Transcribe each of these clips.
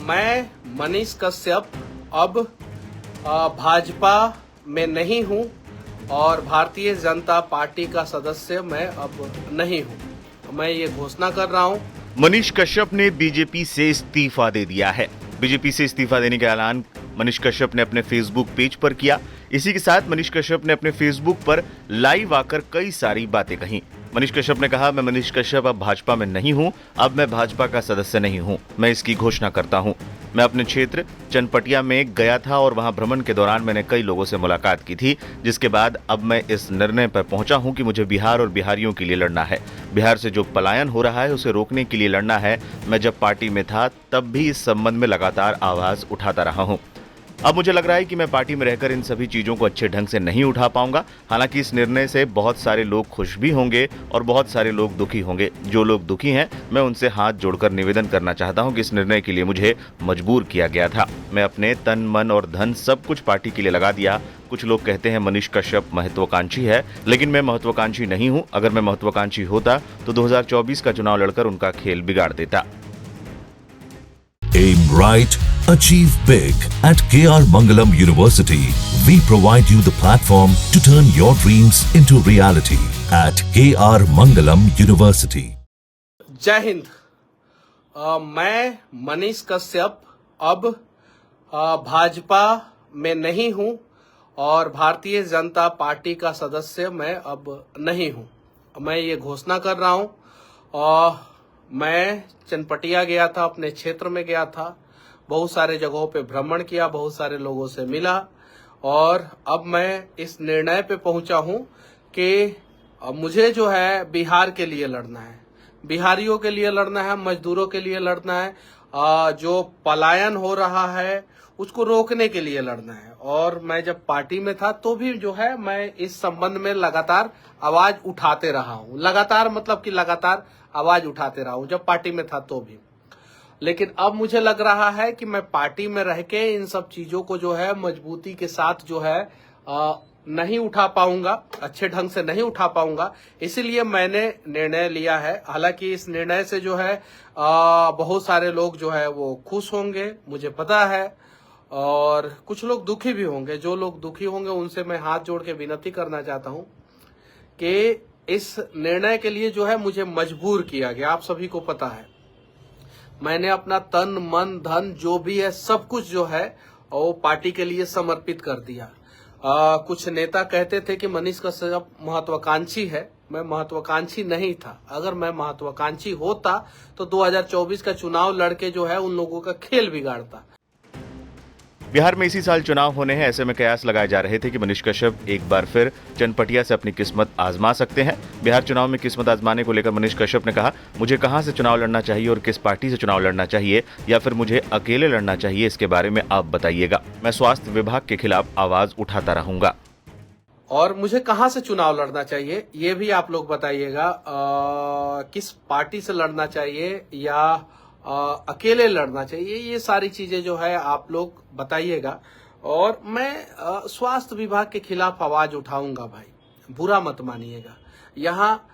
मैं मनीष कश्यप अब भाजपा में नहीं हूं और भारतीय जनता पार्टी का सदस्य मैं अब नहीं हूं। मैं ये घोषणा कर रहा हूं। मनीष कश्यप ने बीजेपी से इस्तीफा दे दिया है। बीजेपी से इस्तीफा देने का ऐलान मनीष कश्यप ने अपने फेसबुक पेज पर किया। इसी के साथ मनीष कश्यप ने अपने फेसबुक पर लाइव आकर कई सारी बातें कही। मनीष कश्यप ने कहा, मैं मनीष कश्यप अब भाजपा में नहीं हूं, अब मैं भाजपा का सदस्य नहीं हूं, मैं इसकी घोषणा करता हूं। मैं अपने क्षेत्र चनपटिया में गया था और वहां भ्रमण के दौरान मैंने कई लोगों से मुलाकात की थी, जिसके बाद अब मैं इस निर्णय पर पहुंचा हूं कि मुझे बिहार और बिहारियों के लिए लड़ना है। बिहार से जो पलायन हो रहा है उसे रोकने के लिए लड़ना है। मैं जब पार्टी में था तब भी इस संबंध में लगातार आवाज उठाता रहा हूं। अब मुझे लग रहा है कि मैं पार्टी में रहकर इन सभी चीजों को अच्छे ढंग से नहीं उठा पाऊंगा। हालांकि इस निर्णय से बहुत सारे लोग खुश भी होंगे और बहुत सारे लोग दुखी होंगे। जो लोग दुखी हैं, मैं उनसे हाथ जोड़कर निवेदन करना चाहता हूं कि इस निर्णय के लिए मुझे मजबूर किया गया था। मैं अपने तन, मन और धन सब कुछ पार्टी के लिए लगा दिया। कुछ लोग कहते हैं मनीष कश्यप महत्वाकांक्षी है, लेकिन मैं महत्वाकांक्षी नहीं हूं। अगर मैं महत्वाकांक्षी होता तो 2024 का चुनाव लड़कर उनका खेल बिगाड़ देता। Aim right, achieve big. At KR Mangalam University, we provide you the platform to turn your dreams into reality. At KR Mangalam University. जय हिंद। मैं मनीष कश्यप अब भाजपा में नहीं हूं और भारतीय जनता पार्टी का सदस्य मैं अब नहीं हूं। मैं ये घोषणा कर रहा हूं। और मैं चनपटिया गया था, अपने क्षेत्र में गया था, बहुत सारे जगहों पे भ्रमण किया, बहुत सारे लोगों से मिला और अब मैं इस निर्णय पे पहुंचा हूं कि मुझे जो है बिहार के लिए लड़ना है, बिहारियों के लिए लड़ना है, मजदूरों के लिए लड़ना है, जो पलायन हो रहा है उसको रोकने के लिए लड़ना है। और मैं जब पार्टी में था तो भी जो है मैं इस संबंध में लगातार आवाज उठाते रहा हूं। लगातार मतलब कि लगातार आवाज उठाते रहा हूं जब पार्टी में था तो भी। लेकिन अब मुझे लग रहा है कि मैं पार्टी में रह के इन सब चीजों को जो है मजबूती के साथ जो है नहीं उठा पाऊंगा, अच्छे ढंग से नहीं उठा पाऊंगा। इसीलिए मैंने निर्णय लिया है। हालांकि इस निर्णय से जो है बहुत सारे लोग जो है वो खुश होंगे, मुझे पता है, और कुछ लोग दुखी भी होंगे। जो लोग दुखी होंगे उनसे मैं हाथ जोड़ के विनती करना चाहता हूं कि इस निर्णय के लिए जो है मुझे मजबूर किया गया। आप सभी को पता है, मैंने अपना तन, मन, धन जो भी है सब कुछ जो है वो पार्टी के लिए समर्पित कर दिया। कुछ नेता कहते थे कि मनीष कश्यप महत्वाकांक्षी है। मैं महत्वाकांक्षी नहीं था। अगर मैं महत्वाकांक्षी होता तो 2024 का चुनाव लड़के जो है उन लोगों का खेल बिगाड़ता। बिहार में इसी साल चुनाव होने हैं। ऐसे में कयास लगाए जा रहे थे कि मनीष कश्यप एक बार फिर चनपटिया से अपनी किस्मत आजमा सकते हैं। बिहार चुनाव में किस्मत आजमाने को लेकर मनीष कश्यप ने कहा, मुझे कहां से चुनाव लड़ना चाहिए और किस पार्टी से चुनाव लड़ना चाहिए या फिर मुझे अकेले लड़ना चाहिए, इसके बारे में आप बताइएगा। मैं स्वास्थ्य विभाग के खिलाफ आवाज उठाता रहूंगा। और मुझे कहां से चुनाव लड़ना चाहिए ये भी आप लोग बताइएगा। किस पार्टी से लड़ना चाहिए या अकेले लड़ना चाहिए, ये सारी चीजें जो है आप लोग बताइएगा। और मैं स्वास्थ्य विभाग के खिलाफ आवाज उठाऊंगा। भाई बुरा मत मानिएगा, यहाँ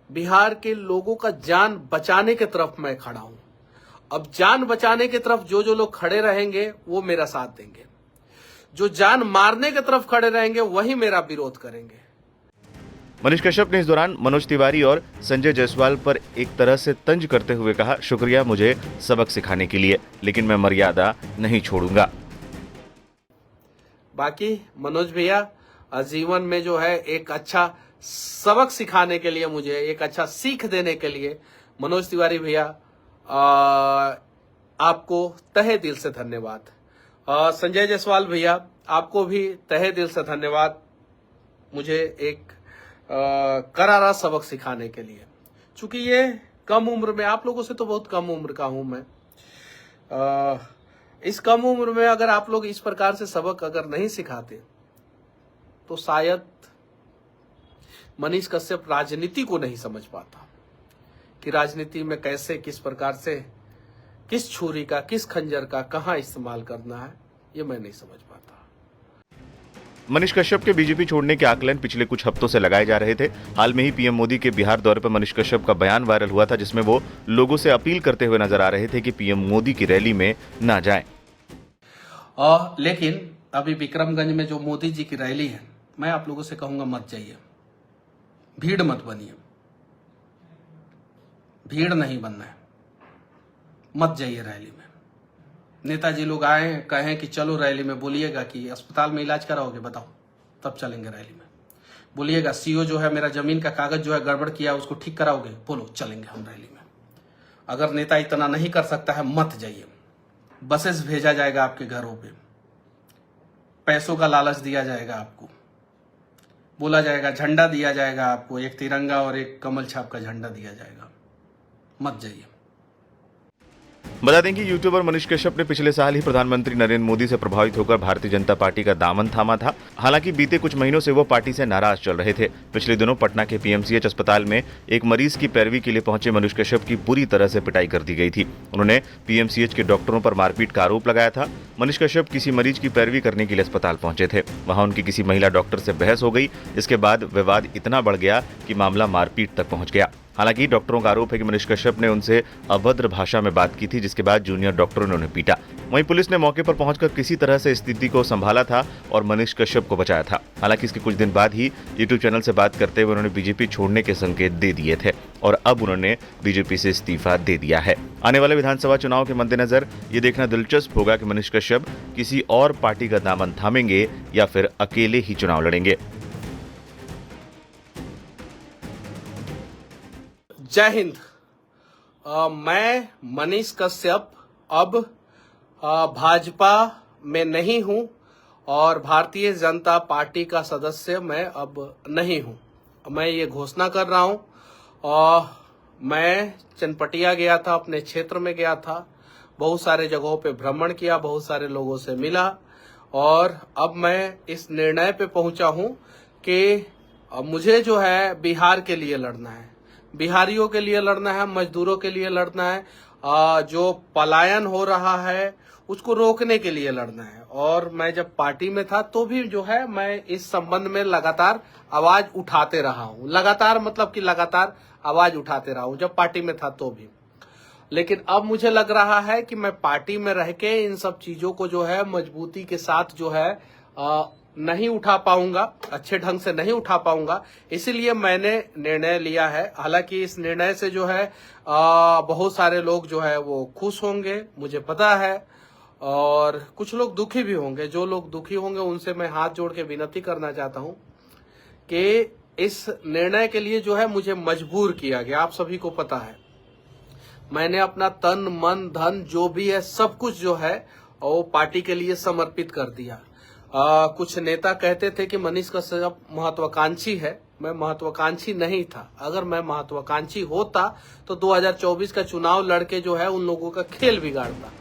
बिहार के लोगों का जान बचाने की तरफ मैं खड़ा हूं। अब जान बचाने की तरफ जो जो लोग खड़े रहेंगे वो मेरा साथ देंगे, जो जान मारने की तरफ खड़े रहेंगे वही मेरा विरोध करेंगे। मनीष कश्यप ने इस दौरान मनोज तिवारी और संजय जायसवाल पर एक तरह से तंज करते हुए कहा, शुक्रिया मुझे सबक सिखाने के लिए, लेकिन मैं मर्यादा नहीं छोड़ूंगा। बाकी मनोज भैया जीवन में जो है एक अच्छा सबक सिखाने के लिए, मुझे एक अच्छा सीख देने के लिए, मनोज तिवारी भैया आपको तहे दिल से धन्यवाद। संजय जायसवाल भैया आपको भी तहे दिल से धन्यवाद, मुझे एक करारा सबक सिखाने के लिए। चूंकि ये कम उम्र में, आप लोगों से तो बहुत कम उम्र का हूं मैं, इस कम उम्र में अगर आप लोग इस प्रकार से सबक अगर नहीं सिखाते तो शायद मनीष कश्यप राजनीति को नहीं समझ पाता कि राजनीति में कैसे, किस प्रकार से, किस छुरी का, किस खंजर का कहां इस्तेमाल करना है, ये मैं नहीं समझ पाता। मनीष कश्यप के बीजेपी छोड़ने के आकलन पिछले कुछ हफ्तों से लगाए जा रहे थे। हाल में ही पीएम मोदी के बिहार दौरे पर मनीष कश्यप का बयान वायरल हुआ था, जिसमें वो लोगों से अपील करते हुए नजर आ रहे थे कि पीएम मोदी की रैली में ना जाएं। लेकिन अभी विक्रमगंज में जो मोदी जी की रैली है, मैं आप लोगों से कहूंगा मत जाइए, भीड़ मत बनिए, भीड़ नहीं बनना है, मत जाइए रैली में। नेताजी लोग आए कहें कि चलो रैली में, बोलिएगा कि अस्पताल में इलाज कराओगे, बताओ, तब चलेंगे रैली में। बोलिएगा सीओ जो है मेरा जमीन का कागज जो है गड़बड़ किया उसको ठीक कराओगे, बोलो, चलेंगे हम रैली में। अगर नेता इतना नहीं कर सकता है, मत जाइए। बसेस भेजा जाएगा आपके घरों पे, पैसों का लालच दिया जाएगा आपको, बोला जाएगा झंडा दिया जाएगा आपको, एक तिरंगा और एक कमल छाप का झंडा दिया जाएगा, मत जाइए। बता दें कि यूट्यूबर मनीष कश्यप ने पिछले साल ही प्रधानमंत्री नरेंद्र मोदी से प्रभावित होकर भारतीय जनता पार्टी का दामन थामा था। हालांकि बीते कुछ महीनों से वो पार्टी से नाराज चल रहे थे। पिछले दिनों पटना के पीएमसीएच अस्पताल में एक मरीज की पैरवी के लिए पहुंचे मनीष कश्यप की बुरी तरह से पिटाई कर दी गई थी। उन्होंने पीएमसीएच के डॉक्टरों पर मारपीट का आरोप लगाया था। मनीष कश्यप किसी मरीज की पैरवी करने के लिए अस्पताल पहुंचे थे। वहां उनकी किसी महिला डॉक्टर से बहस हो गई। इसके बाद विवाद इतना बढ़ गया कि मामला मारपीट तक पहुंच गया। हालांकि डॉक्टरों का आरोप है कि मनीष कश्यप ने उनसे अभद्र भाषा में बात की थी, जिसके बाद जूनियर डॉक्टरों ने उन्हें पीटा। वहीं पुलिस ने मौके पर पहुंचकर किसी तरह से स्थिति को संभाला था और मनीष कश्यप को बचाया था। हालांकि इसके कुछ दिन बाद ही यूट्यूब चैनल से बात करते हुए उन्होंने बीजेपी छोड़ने के संकेत दे दिए थे और अब उन्होंने बीजेपी से इस्तीफा दे दिया है। आने वाले विधानसभा चुनाव के मद्देनजर ये देखना दिलचस्प होगा कि मनीष कश्यप किसी और पार्टी का दामन थामेंगे या फिर अकेले ही चुनाव लड़ेंगे। जय हिंद। मैं मनीष कश्यप अब भाजपा में नहीं हूं और भारतीय जनता पार्टी का सदस्य मैं अब नहीं हूं। मैं ये घोषणा कर रहा हूं। और मैं चनपटिया गया था, अपने क्षेत्र में गया था, बहुत सारे जगहों पे भ्रमण किया, बहुत सारे लोगों से मिला और अब मैं इस निर्णय पे पहुंचा हूं कि मुझे जो है बिहार के लिए लड़ना है, बिहारियों के लिए लड़ना है, मजदूरों के लिए लड़ना है, जो पलायन हो रहा है उसको रोकने के लिए लड़ना है। और मैं जब पार्टी में था तो भी जो है मैं इस संबंध में लगातार आवाज उठाते रहा हूं। लगातार मतलब कि लगातार आवाज उठाते रहा हूं जब पार्टी में था तो भी। लेकिन अब मुझे लग रहा है कि मैं पार्टी में रह के इन सब चीजों को जो है मजबूती के साथ जो है नहीं उठा पाऊंगा, अच्छे ढंग से नहीं उठा पाऊंगा। इसीलिए मैंने निर्णय लिया है। हालांकि इस निर्णय से जो है बहुत सारे लोग जो है वो खुश होंगे, मुझे पता है, और कुछ लोग दुखी भी होंगे। जो लोग दुखी होंगे उनसे मैं हाथ जोड़ के विनती करना चाहता हूं कि इस निर्णय के लिए जो है मुझे मजबूर किया गया। आप सभी को पता है मैंने अपना तन मन धन जो भी है सब कुछ जो है वो पार्टी के लिए समर्पित कर दिया। कुछ नेता कहते थे कि मनीष कश्यप महत्वाकांक्षी है। मैं महत्वाकांक्षी नहीं था। अगर मैं महत्वाकांक्षी होता तो 2024 का चुनाव लड़के जो है उन लोगों का खेल बिगाड़ता।